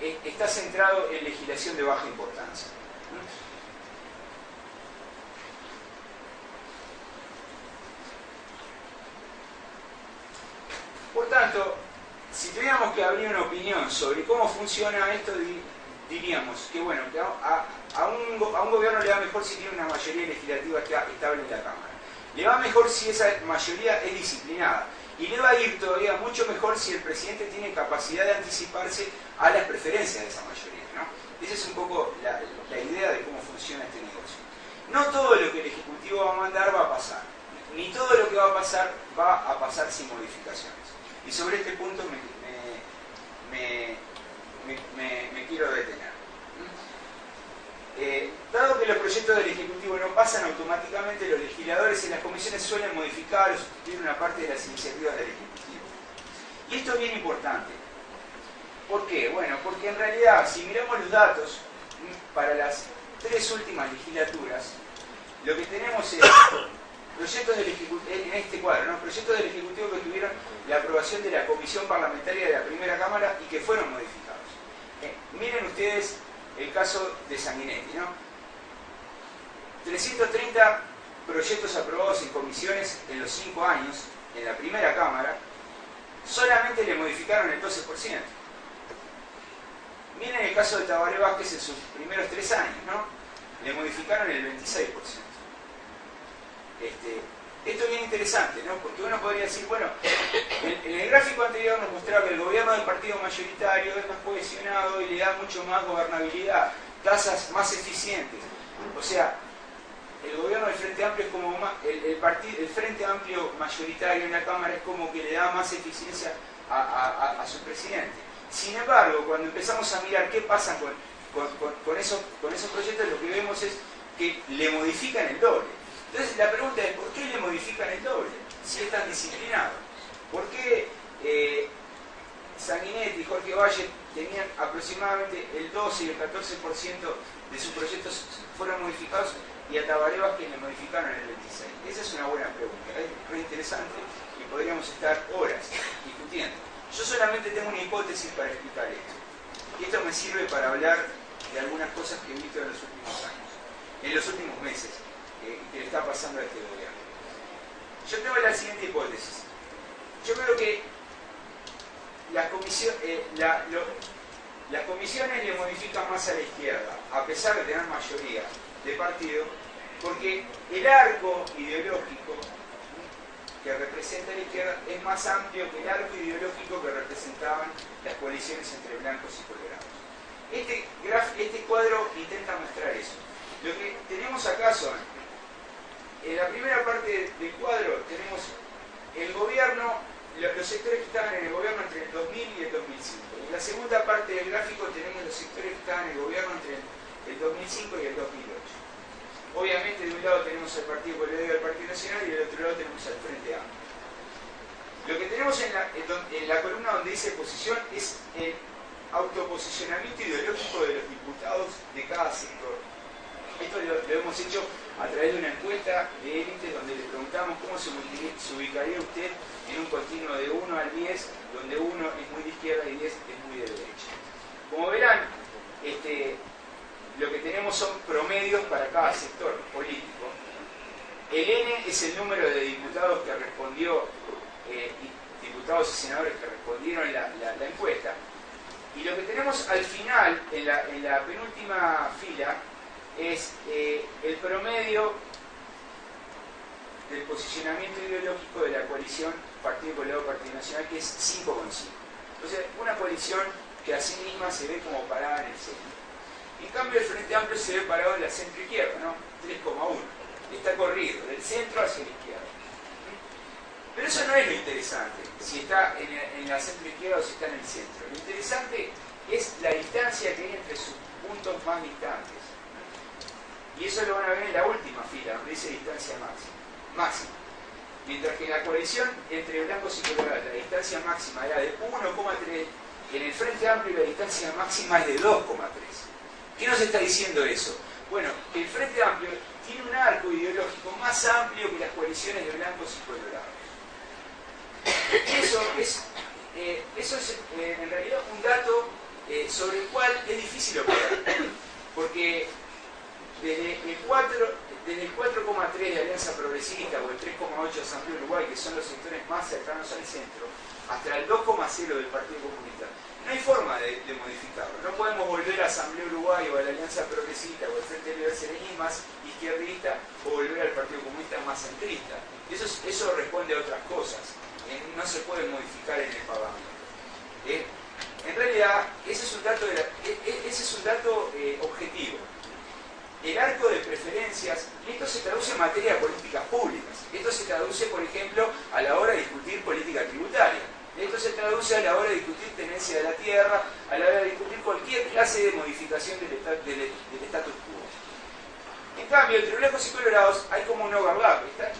A: está centrado en legislación de baja importancia. Por tanto, si tuviéramos que abrir una opinión sobre cómo funciona esto, diríamos que, bueno, que a un gobierno le va mejor si tiene una mayoría legislativa estable en la Cámara. Le va mejor si esa mayoría es disciplinada. Y le va a ir todavía mucho mejor si el presidente tiene capacidad de anticiparse a las preferencias de esa mayoría, ¿no? Esa es un poco la idea de cómo funciona este negocio. No todo lo que el Ejecutivo va a mandar va a pasar. Ni todo lo que va a va a pasar sin modificaciones. Y sobre este punto me quiero detener. Dado que los proyectos del Ejecutivo no pasan automáticamente, los legisladores en las comisiones suelen modificar o sustituir una parte de las iniciativas del Ejecutivo. Y esto es bien importante. ¿Por qué? Bueno, porque en realidad, si miramos los datos, para las 3 últimas legislaturas, lo que tenemos es proyectos del Ejecutivo, en este cuadro, ¿no? Proyectos del Ejecutivo que tuvieron la aprobación de la Comisión Parlamentaria de la Primera Cámara y que fueron modificados. Miren ustedes el caso de Sanguinetti, ¿no? 330 proyectos aprobados en comisiones en los 5 años, en la Primera Cámara, solamente le modificaron el 12%. Miren el caso de Tabaré Vázquez en sus primeros 3 años, ¿no? Le modificaron el 26%. Esto es bien interesante, ¿no? Porque uno podría decir, bueno, en el gráfico anterior nos mostraba que el gobierno del partido mayoritario es más cohesionado y le da mucho más gobernabilidad, tasas más eficientes. O sea, el gobierno del Frente Amplio es como más, el Frente Amplio mayoritario en la Cámara es como que le da más eficiencia a su presidente. Sin embargo, cuando empezamos a mirar qué pasa con esos proyectos, lo que vemos es que le modifican el doble. Entonces la pregunta es, ¿por qué le modifican el doble? Si es tan disciplinado. ¿Por qué Sanguinetti y Jorge Valle tenían aproximadamente el 12 y el 14% de sus proyectos fueron modificados y a Tabaré Vázquez le modificaron el 26%? Esa es una buena pregunta, es muy interesante y podríamos estar horas discutiendo. Yo solamente tengo una hipótesis para explicar esto. Y esto me sirve para hablar de algunas cosas que he visto en los últimos años, en los últimos meses, que le está pasando a este gobierno. Yo tengo la siguiente hipótesis. Yo creo que las comisiones le modifican más a la izquierda, a pesar de tener mayoría de partido, porque el arco ideológico que representa a la izquierda es más amplio que el arco ideológico que representaban las coaliciones entre blancos y colorados. Este cuadro intenta mostrar eso. Lo que tenemos acá son, en la primera parte del cuadro tenemos el gobierno, los sectores que estaban en el gobierno entre el 2000 y el 2005. En la segunda parte del gráfico tenemos los sectores que estaban en el gobierno entre el 2005 y el 2008. Obviamente de un lado tenemos al Partido Colorado y al Partido Nacional y del otro lado tenemos al Frente Amplio. Lo que tenemos en la columna donde dice posición es el autoposicionamiento ideológico de los diputados de cada sector. Esto lo hemos hecho a través de una encuesta de élite donde le preguntamos cómo se ubicaría usted en un continuo de 1 al 10, donde 1 es muy de izquierda y 10 es muy de derecha. Como verán, lo que tenemos son promedios para cada sector político. El N es el número de diputados que respondió, diputados y senadores que respondieron la encuesta. Y lo que tenemos al final, en la penúltima fila, es el promedio del posicionamiento ideológico de la coalición Partido Colorado Partido Nacional, que es 5,5. Entonces, una coalición que a sí misma se ve como parada en el centro. En cambio, el Frente Amplio se ve parado en la centro-izquierda, ¿no? 3,1. Está corrido, del centro hacia la izquierda. Pero eso no es lo interesante, si está en la centro-izquierda o si está en el centro. Lo interesante es la distancia que hay entre sus puntos más distantes. Y eso lo van a ver en la última fila, donde dice distancia máxima. Mientras que en la coalición entre blancos y colorados la distancia máxima era de 1,3, en el Frente Amplio la distancia máxima es de 2,3. ¿Qué nos está diciendo eso? Bueno, que el Frente Amplio tiene un arco ideológico más amplio que las coaliciones de blancos y colorados. Eso es en realidad un dato sobre el cual es difícil operar, porque desde el 4,3 de Alianza Progresista o el 3,8 de Asamblea Uruguay, que son los sectores más cercanos al centro, hasta el 2,0 del Partido Comunista, no hay forma de modificarlo. No podemos volver a Asamblea Uruguay o a la Alianza Progresista o al Frente Liberal Serení más izquierdista o volver al Partido Comunista más centrista. Eso responde a otras cosas. No se puede modificar en el Parlamento. En realidad, ese es un dato objetivo. El arco de preferencias, y esto se traduce en materia de políticas públicas. Esto se traduce, por ejemplo, clase de modificación del status quo. En cambio, entre blancos y colorados hay como un overlap, están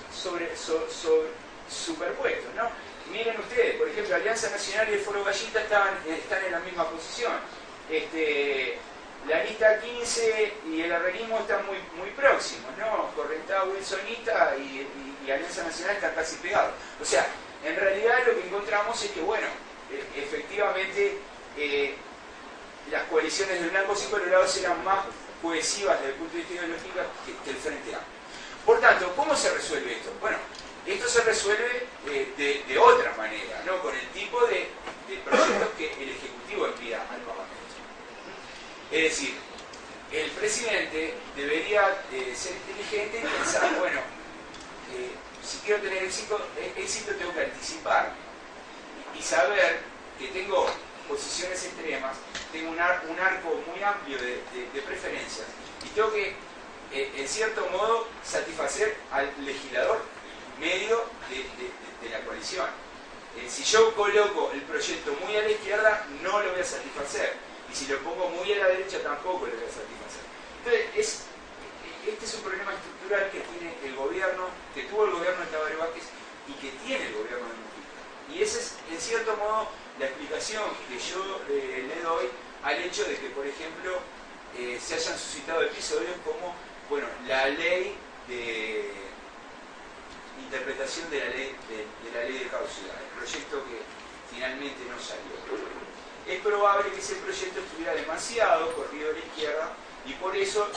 A: superpuestos, ¿no? Miren ustedes, por ejemplo, Alianza Nacional y el Foro Gallita están en la misma posición. La lista 15 y el herrerismo están muy próximos, ¿no? Correntado, wilsonista y Alianza Nacional están casi pegados. O sea, en realidad lo que encontramos es que, bueno, efectivamente las coaliciones de blancos y colorados eran más cohesivas desde el punto de vista ideológico que el Frente Amplio. Por tanto, ¿cómo se resuelve esto? Bueno, esto se resuelve de otra manera, ¿no? Con el tipo de proyectos que el Ejecutivo envía al Parlamento. Es decir, el presidente debería ser inteligente y pensar, bueno, si quiero tener éxito tengo que anticiparme y saber que tengo posiciones extremas, tengo un arco muy amplio de preferencias y tengo que, en cierto modo, satisfacer al legislador medio de la coalición. Si yo coloco el proyecto muy a la izquierda, no lo voy a satisfacer. Y si lo pongo muy a la derecha, tampoco lo voy a satisfacer. Entonces, este es un problema estructural que tiene el gobierno, que tuvo el gobierno de Tabaré Vázquez y que tiene el gobierno de Mujica. Y esa es, en cierto modo, la explicación que yo le doy al hecho de que, por ejemplo, se hayan suscitado episodios como, bueno, la ley de interpretación de la ley de caducidad, el proyecto que finalmente no salió. Es probable que ese proyecto estuviera demasiado corrido a la izquierda y por eso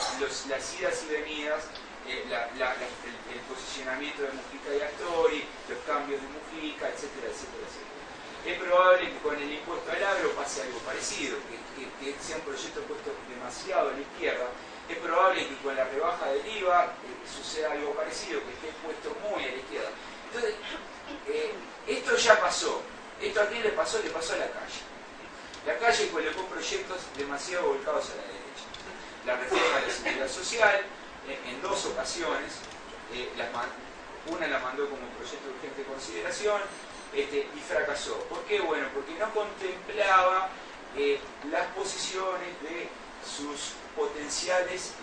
A: las idas y venidas, el posicionamiento de Mujica y Astori, los cambios de Mujica, etcétera, etcétera, etcétera. Es probable que con el impuesto al agro pase algo parecido, que sea un proyecto puesto demasiado a la izquierda. Es probable que con la rebaja del IVA suceda algo parecido, que esté puesto muy a la izquierda. Entonces, esto ya pasó. ¿Esto a quién le pasó? Le pasó a la calle. La calle colocó proyectos demasiado volcados a la derecha. La reforma de la seguridad social, en dos ocasiones, una la mandó como proyecto de urgente consideración, y fracasó. ¿Por qué? Bueno, porque no contemplaba las posiciones de sus potenciales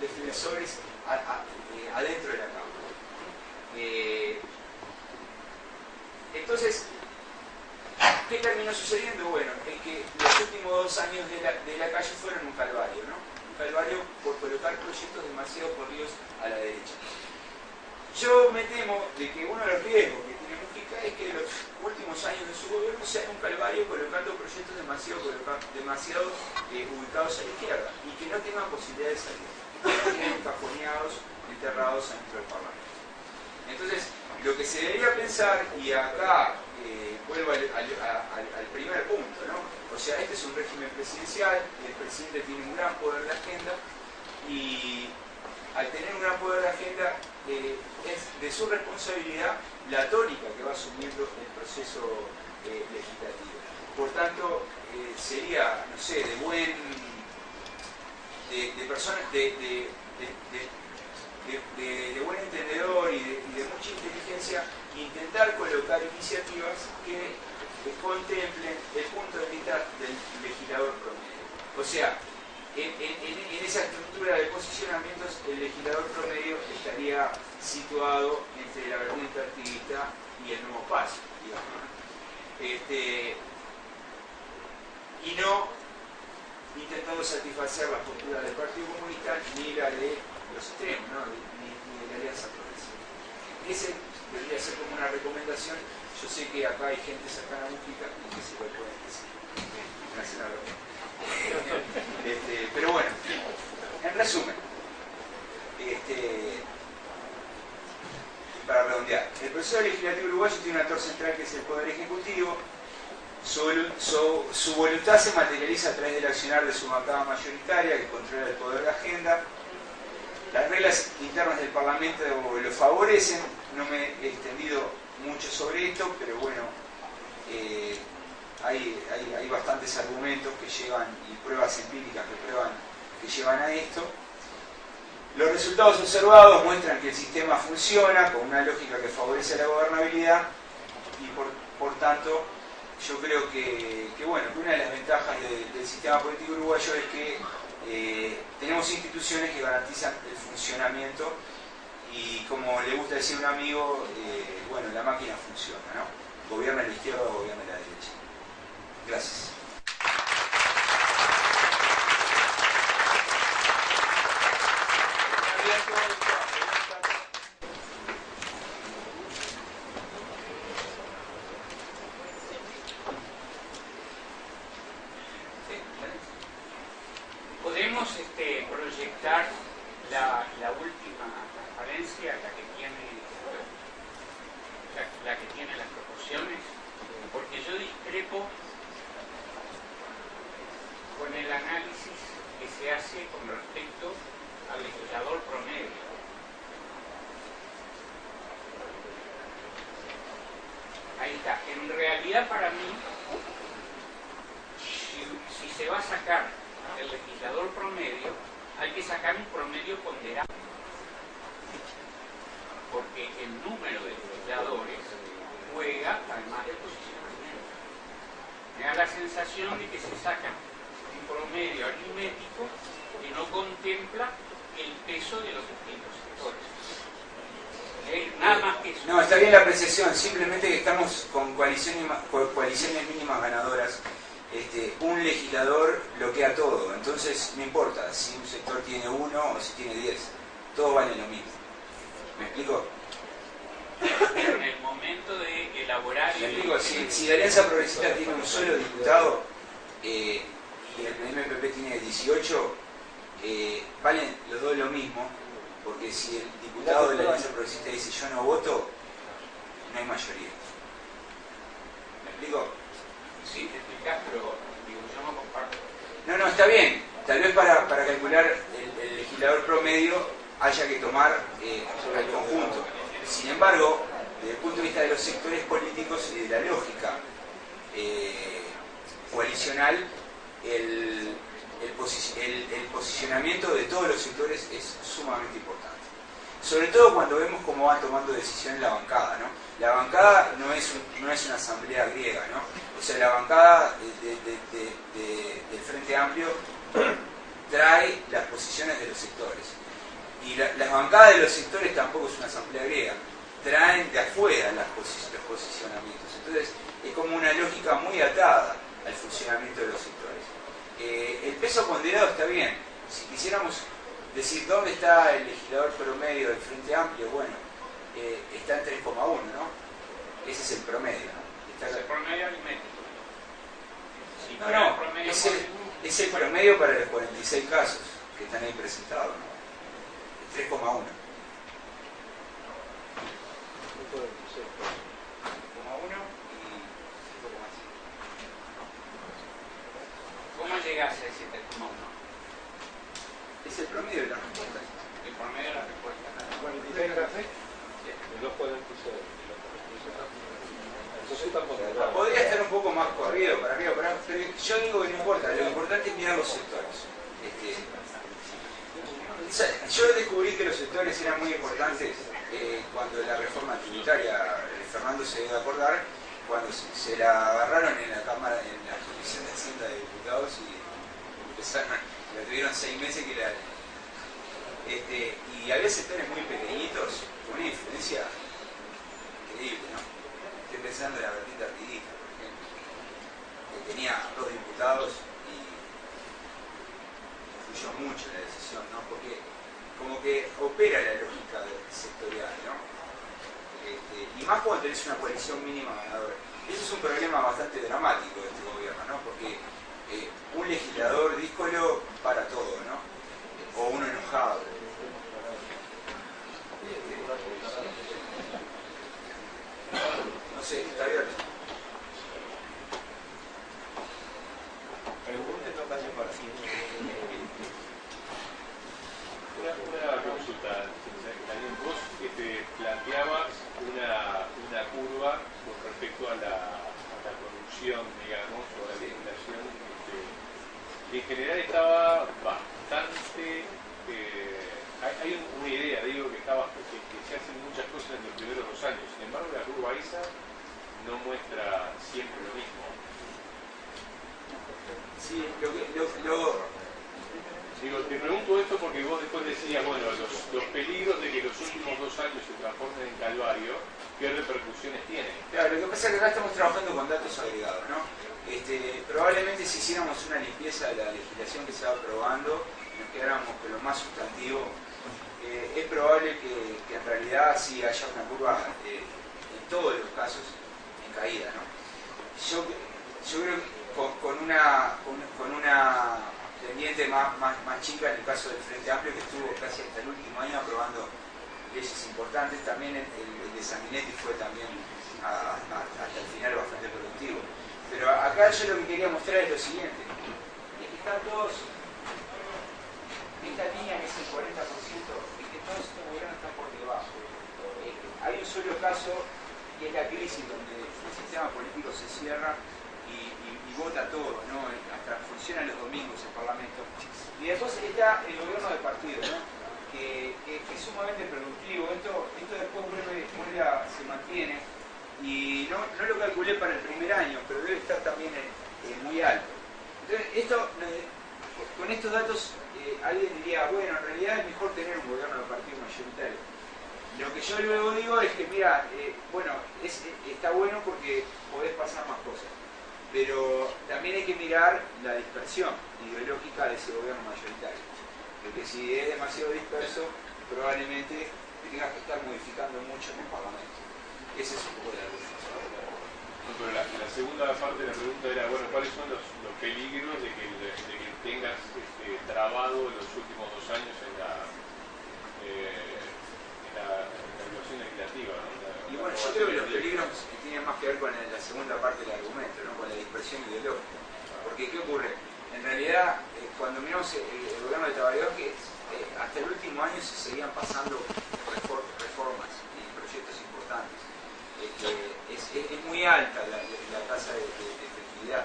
A: defensores adentro de la Cámara. Entonces, ¿qué terminó sucediendo? Bueno, es que los últimos 2 años de la calle fueron un calvario, ¿no? Un calvario por colocar proyectos demasiado corridos a la derecha. Yo me temo de que uno de los riesgos que tiene Mujica es que los últimos años de su gobierno sean un calvario colocando proyectos demasiado ubicados a la izquierda y que no tengan posibilidad de salir, que queden encajoneados, enterrados dentro del Parlamento. Entonces, lo que se debería pensar, y acá vuelvo al primer punto, ¿no? O sea, este es un régimen presidencial, el presidente tiene un gran poder de agenda y al tener un gran poder de agenda es de su responsabilidad la tónica que va asumiendo el proceso legislativo. Por tanto, sería, no sé, de personas de buen entendedor y de mucha inteligencia intentar colocar iniciativas que contemplen el punto de vista del legislador promedio. O sea, en esa estructura de posicionamientos, el legislador promedio estaría situado entre la vergüenza activista y el nuevo paso, digamos. Y no intentando satisfacer la postura del Partido Comunista ni la de los extremos, ¿no? ni de la Alianza Progresiva. Ese debería ser como una recomendación. Yo sé que acá hay gente cercana a Mujica y que se lo pueden decir. Gracias a Dios. Pero bueno, en resumen, para redondear, el proceso legislativo uruguayo tiene un actor central que es el Poder Ejecutivo. Su voluntad se materializa a través del accionar de su bancada mayoritaria que controla el poder de agenda. Las reglas internas del Parlamento lo favorecen. No me he extendido mucho sobre esto, pero bueno, hay bastantes argumentos que llevan y pruebas empíricas que llevan a esto. Los resultados observados muestran que el sistema funciona con una lógica que favorece la gobernabilidad y por tanto yo creo bueno, que una de las ventajas del sistema político uruguayo es que tenemos instituciones que garantizan el funcionamiento y, como le gusta decir un amigo, bueno, la máquina funciona, ¿no? Gobierna la izquierda o gobierna la derecha. Gracias.
B: Podemos proyectar la última transparencia, la que tiene las proporciones, porque yo discrepo con el análisis que se hace con respecto al legislador promedio. Ahí está. En realidad, para mí, si se va a sacar el legislador promedio, hay que sacar un promedio ponderado, porque el número de legisladores juega además del posicionamiento. Me da la sensación de que se saca un promedio aritmético que no contempla el peso de los distintos sectores. Nada más que eso.
A: No, está bien la apreciación, simplemente que estamos con coaliciones mínimas ganadoras. Un legislador bloquea todo, entonces no importa si un sector tiene 1 o si tiene 10, todo vale lo mismo. ¿Me explico?
B: Pero en el momento de elaborar...
A: ¿Me explico? Si la Alianza Progresista tiene un solo diputado y el MPP tiene 18, valen los dos lo mismo, porque si el diputado de la Alianza Progresista dice yo no voto, no hay mayoría. ¿Me explico?
B: Sí, te explicás, pero digo, yo no comparto.
A: No, está bien. Tal vez para calcular el legislador promedio haya que tomar el conjunto. Sin embargo, desde el punto de vista de los sectores políticos y de la lógica coalicional, el posicionamiento de todos los sectores es sumamente importante. Sobre todo cuando vemos cómo va tomando decisiones la bancada, ¿no? La bancada no es una asamblea griega, ¿no? O sea, la bancada del Frente Amplio trae las posiciones de los sectores. Y las bancadas de los sectores tampoco es una asamblea griega, traen de afuera los posicionamientos. Entonces, es como una lógica muy atada al funcionamiento de los sectores. El peso ponderado está bien. Si quisiéramos decir dónde está el legislador promedio del Frente Amplio, bueno, está en 3,1, ¿no? Ese es el promedio, ¿no?
B: Es el promedio aritmético. Si
A: No,
B: promedio
A: es el promedio para los 46 casos que están ahí presentados, ¿no? 3,1. 3,1 y un poco más.
B: ¿Cómo llegas a ese 3,1?
A: Es el promedio de las respuestas.
B: El promedio de la respuesta.
C: 46 cafés, los 46.
A: Podría estar un poco más corrido para arriba, pero yo digo que no importa, lo importante es mirar los sectores. Yo descubrí que los sectores eran muy importantes cuando la reforma tributaria, Fernando se debe acordar, cuando se la agarraron en la Cámara, en la Comisión de Hacienda de Diputados y empezaron, la tuvieron 6 meses que la... y había sectores muy pequeñitos, con una influencia increíble, ¿no? Estoy pensando en la Bertita Ridita, por ejemplo, que tenía 2 diputados y influyó mucho en la decisión, ¿no? Porque como que opera la lógica sectorial, ¿no? Y más cuando tenés una coalición mínima ganadora. Eso es un problema bastante dramático de este gobierno, ¿no? Porque un legislador díscolo para todo, ¿no? O uno enojado. No sé, está abierto.
C: Una consulta, también vos planteabas una curva con respecto a la corrupción, digamos, o a la legislación, que en general estaba bastante... hay una idea, digo, que se hacen muchas cosas en los primeros 2 años. Sin embargo, la curva esa no muestra siempre lo mismo.
A: Sí,
C: Digo, te pregunto esto porque vos después decías, bueno, los peligros de que los últimos 2 años se transformen en calvario, ¿qué repercusiones tienen?
A: Claro, lo que pasa es que acá estamos trabajando con datos agregados, ¿no? Probablemente si hiciéramos una limpieza de la legislación que se va aprobando, nos quedáramos con lo más sustantivo, es probable que en realidad sí haya una curva, en todos los casos, en caída, ¿no? Yo creo que con una pendiente más chica en el caso del Frente Amplio, que estuvo casi hasta el último año aprobando leyes importantes. También el de Sanguinetti fue también hasta el final bastante productivo. Pero acá yo lo que quería mostrar es lo siguiente, es que están todos, esta línea que es el 40%, es que todos estos gobiernos están por debajo. Hay un solo caso, que es la crisis, donde el sistema político se cierra y vota todo, ¿no? Hasta funcionan los domingos el Parlamento. Y después está el gobierno de partido, ¿no? que es sumamente productivo. Esto después se mantiene, y no lo calculé para el primer año, pero debe estar también muy alto. Entonces, con estos datos alguien diría, bueno, en realidad es mejor tener un gobierno de partido mayoritario. Lo que yo luego digo es que, mira, bueno, está bueno porque podés pasar más cosas, pero también hay que mirar la dispersión ideológica de ese gobierno mayoritario, porque si es demasiado disperso, probablemente tengas que estar modificando mucho en el Parlamento. Ese es un poco la luz.
C: Pero la segunda parte de la pregunta era, bueno, ¿cuáles son los peligros de que tengas trabado los últimos 2 años en la regulación legislativa, ¿no?
A: Y bueno, yo creo que los peligros tienen más que ver con la segunda parte del argumento, ¿no? Con la dispersión ideológica. Porque, ¿qué ocurre? En realidad, cuando miramos el gobierno de Tabaré, hasta el último año se seguían pasando reformas y proyectos importantes. Es muy alta la tasa de efectividad.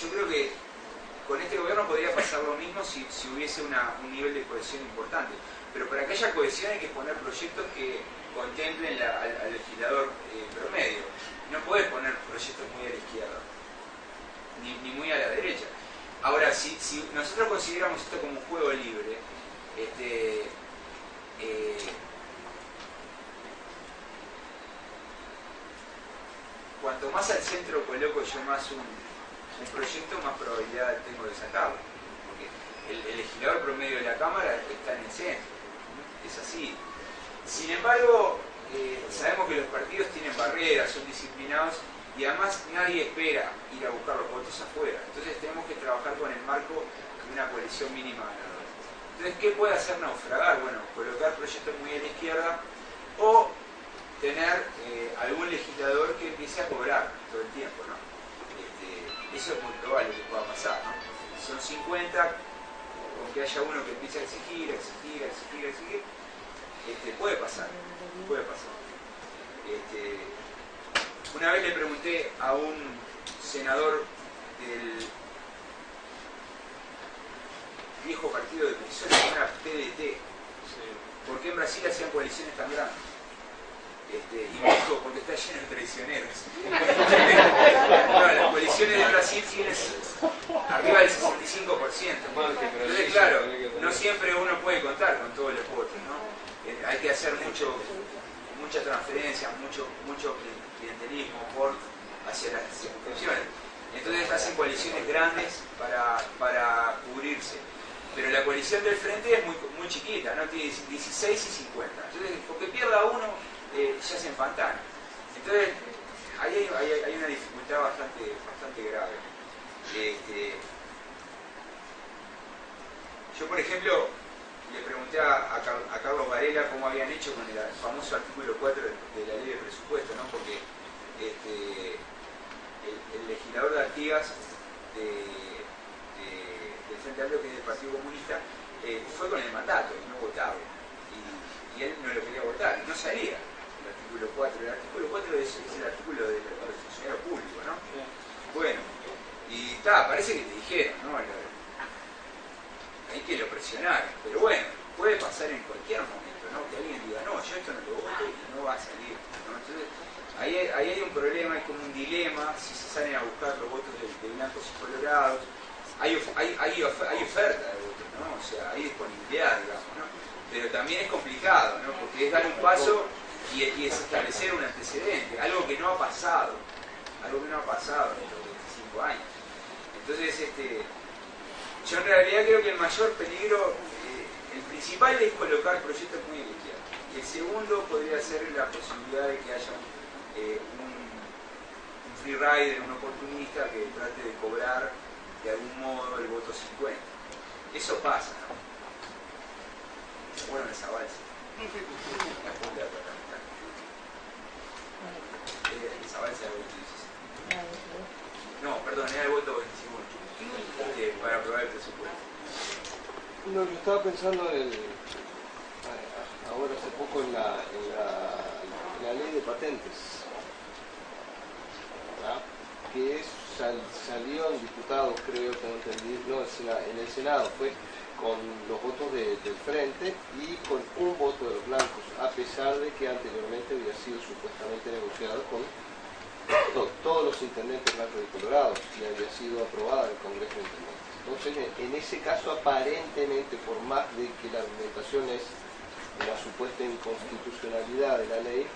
A: Yo creo que con este gobierno podría pasar lo mismo si hubiese un nivel de cohesión importante. Pero para que haya cohesión hay que poner proyectos que contemplen al legislador promedio. No podés poner proyectos muy a la izquierda, ni muy a la derecha. Ahora, si nosotros consideramos esto como un juego libre, cuanto más al centro coloco yo más un proyecto, más probabilidad tengo de sacarlo. Porque el legislador promedio de la Cámara está en el centro. Es así. Sin embargo, sabemos que los partidos tienen barreras, son disciplinados, y además nadie espera ir a buscar los votos afuera. Entonces tenemos que trabajar con el marco de una coalición mínima ganadora. Entonces, ¿qué puede hacer naufragar? Bueno, colocar proyectos muy a la izquierda, o tener algún legislador que empiece a cobrar todo el tiempo, ¿no? Eso es muy probable que pueda pasar, ¿no? Son 50, con que haya uno que empiece a exigir, puede pasar, puede pasar. Una vez le pregunté a un senador del viejo partido de prisiones, que era PDT, ¿por qué en Brasil hacían coaliciones tan grandes? Y me dijo, porque está lleno de traicioneros. No, las coaliciones de Brasil tienen arriba del 65%. Entonces, claro, no siempre uno puede contar con todos los votos, ¿no? Hay que hacer mucha transferencia, mucho clientelismo hacia las circunscripciones. Entonces hacen coaliciones grandes para cubrirse. Pero la coalición del frente es muy chiquita, ¿no? Tiene 16 y 50. Entonces, porque pierda uno, ya se empantana. Entonces, ahí hay una dificultad bastante grave. Yo, por ejemplo, le pregunté a Carlos Varela cómo habían hecho con el famoso artículo 4 de la ley de presupuesto, ¿no? Porque el legislador de Artigas del Frente Amplio, que es del Partido Comunista, fue con el mandato y no votaba. Y él no lo quería votar, y no salía el artículo 4. El artículo 4 es el artículo del funcionario público, ¿no? Bueno, y parece que te dijeron, ¿no? Hay que lo presionar, pero bueno, puede pasar en cualquier momento, ¿no? Que alguien diga, no, yo esto no lo voto y no va a salir, ¿no? Entonces, ahí hay un problema, hay como un dilema, si se salen a buscar los votos de blancos y colorados, hay oferta de votos, ¿no? O sea, hay disponibilidad, digamos, ¿no? Pero también es complicado, ¿no? Porque es dar un paso y es establecer un antecedente, algo que no ha pasado en estos 25 años. Entonces, yo en realidad creo que el mayor peligro, el principal es colocar proyectos muy elitarios. Y el segundo podría ser la posibilidad de que haya un free rider, un oportunista que trate de cobrar de algún modo el voto 50. Eso pasa, ¿no? ¿Se acuerdan de esa balsa? La Junta Parlamentaria. Esa balsa del voto 16. No, perdón, era el voto 21. Para aprobar el presupuesto.
D: No, yo estaba pensando ahora hace poco en la ley de patentes, ¿verdad? Que salió en diputados, creo, tengo entendido, no, en el Senado, fue con los votos del Frente y con un voto de los blancos, a pesar de que anteriormente había sido supuestamente negociado con todos los intendentes blancos y colorados y había sido aprobada en el Congreso de Intendentes. Entonces, en ese caso, aparentemente, por más de que la argumentación es la supuesta inconstitucionalidad de la ley,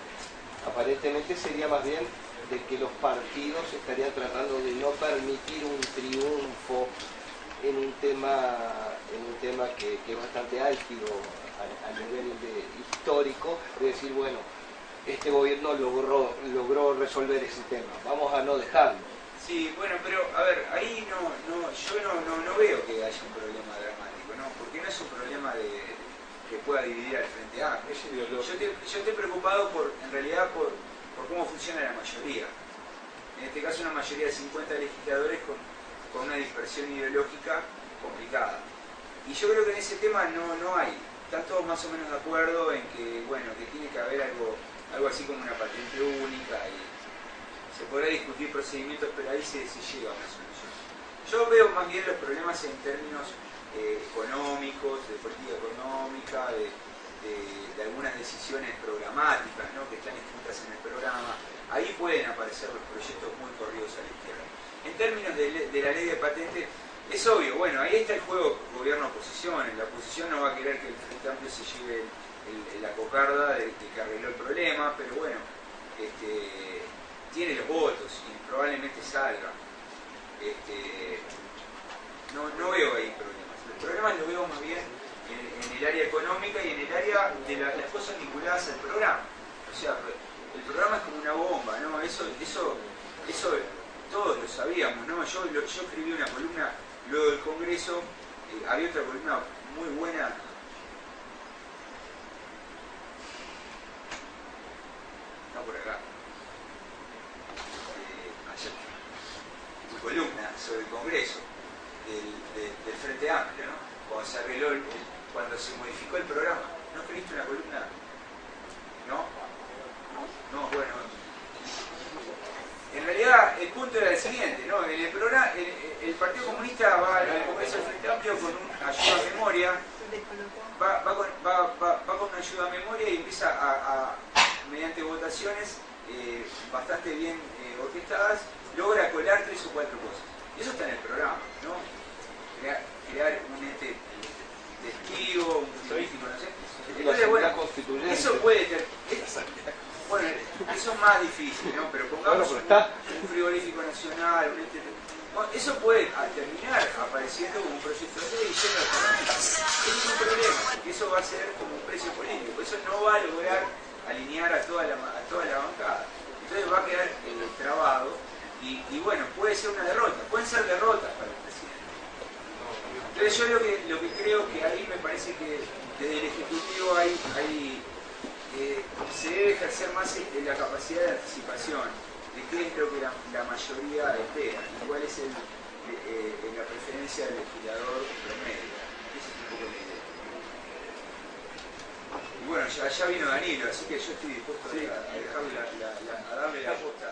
D: aparentemente sería más bien de que los partidos estarían tratando de no permitir un triunfo en un tema que es bastante álgido a nivel histórico, de decir, bueno, este gobierno logró resolver ese tema, vamos a no dejarlo.
A: Sí, bueno, pero a ver, ahí yo no veo que haya un problema dramático, ¿no? Porque no es un problema que pueda dividir al Frente Amplio. Yo estoy preocupado en realidad por cómo funciona la mayoría. En este caso una mayoría de 50 legisladores con una dispersión ideológica complicada. Y yo creo que en ese tema no hay. Están todos más o menos de acuerdo en que, bueno, que tiene que haber algo así como una patente única y se podrá discutir procedimientos, pero ahí se llega a una solución. Yo veo más bien los problemas en términos económicos, de política económica, de algunas decisiones programáticas, ¿no? Que están escritas en el programa. Ahí pueden aparecer los proyectos muy corridos a la izquierda. En términos de la ley de patente, es obvio, bueno, ahí está el juego gobierno-oposición. La oposición no va a querer que el Frente Amplio se lleve la cocarda de que arregló el problema, pero bueno, tiene los votos y probablemente salga. No veo ahí problemas. Los problemas los veo más bien en el área económica y en el área de las cosas vinculadas al programa. O sea, el programa es como una bomba, ¿no? Eso todos lo sabíamos, ¿no? Yo escribí una columna luego del Congreso, había otra columna muy buena. Está por acá. Ayer. Mi columna sobre el Congreso del Frente Amplio, ¿no? Cuando se arregló, cuando se modificó el programa. ¿No escribiste una columna? ¿No? No, bueno. En realidad el punto era el siguiente, ¿no? En el programa, el Partido Comunista va al Congreso del Frente Amplio con una ayuda a memoria, va con una ayuda a memoria y empieza mediante votaciones bastante bien orquestadas, logra colar 3 o 4 cosas. Y eso está en el programa, ¿no? Crear un ente testigo, un frigorífico, no sé. Entonces, bueno, eso puede tener... Bueno, eso es más difícil, ¿no? Pero pongamos un frigorífico nacional, un ente... Bueno, eso puede terminar apareciendo como un proyecto de ley lleno de económica. Ese es un problema, porque eso va a ser como un precio político. Eso no va a lograr alinear a toda la bancada. Entonces va a quedar trabado y bueno, puede ser una derrota. Pueden ser derrotas para el presidente. Entonces yo lo que creo que ahí me parece que desde el Ejecutivo se debe ejercer más la capacidad de anticipación de qué es lo que la mayoría espera y cuál es la preferencia del legislador promedio. Ese es un poco la idea. Y bueno, ya vino Danilo, así que yo estoy dispuesto a darle la posta.